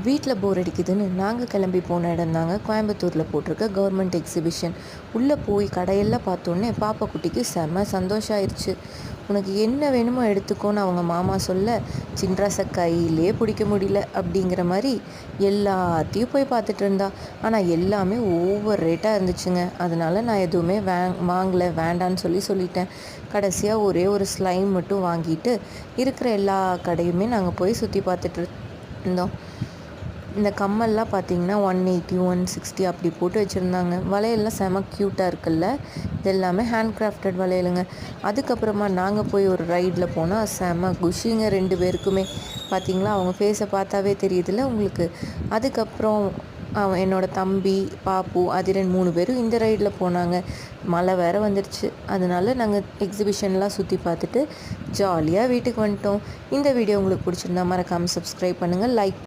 வீட்டில் போர் அடிக்குதுன்னு நாங்கள் கிளம்பி போன இடம் தாங்க கோயம்புத்தூரில் போட்டிருக்க கவர்மெண்ட் எக்ஸிபிஷன். உள்ளே போய் கடையெல்லாம் பார்த்தோன்னே பாப்பா குட்டிக்கு செம்ம சந்தோஷம் ஆயிடுச்சு. உனக்கு என்ன வேணுமோ எடுத்துக்கோன்னு அவங்க மாமா சொல்ல, சின்ராசை கையிலே பிடிக்க முடியல அப்படிங்கிற மாதிரி எல்லாத்தையும் போய் பார்த்துட்டு இருந்தா. ஆனால் எல்லாமே ஓவர் ரேட்டாக இருந்துச்சுங்க. அதனால நான் எதுவுமே வாங்கலை, வேண்டான்னு சொல்லிட்டேன். கடைசியாக ஒரே ஒரு ஸ்லைம் மட்டும் வாங்கிட்டு இருக்கிற எல்லா கடையுமே நாங்கள் போய் சுற்றி பார்த்துட்டு இருந்தோம். இந்த கம்மல்லாம் பார்த்தீங்கன்னா 180 160 அப்படி போட்டு வச்சுருந்தாங்க. வளையல்லாம் செம க்யூட்டாக இருக்குல்ல. இது எல்லாமே ஹேண்ட் கிராஃப்டட் வளையலுங்க. அதுக்கப்புறமா நாங்கள் போய் ஒரு ரைடில் போனால் செம குஷிங்க 2 பேருக்குமே. பார்த்தீங்களா, அவங்க ஃபேஸை பார்த்தாவே தெரியுதுல்ல உங்களுக்கு. அதுக்கப்புறம் என்னோடய தம்பி பாப்பு அதிரன் 3 பேரும் இந்த ரைடில் போனாங்க. மழை வேறு வந்துடுச்சு. அதனால நாங்கள் எக்ஸிபிஷன்லாம் சுற்றி பார்த்துட்டு ஜாலியாக வீட்டுக்கு வந்துட்டோம். இந்த வீடியோ உங்களுக்கு பிடிச்சிருந்தா மறக்காமல் சப்ஸ்கிரைப் பண்ணுங்கள், லைக்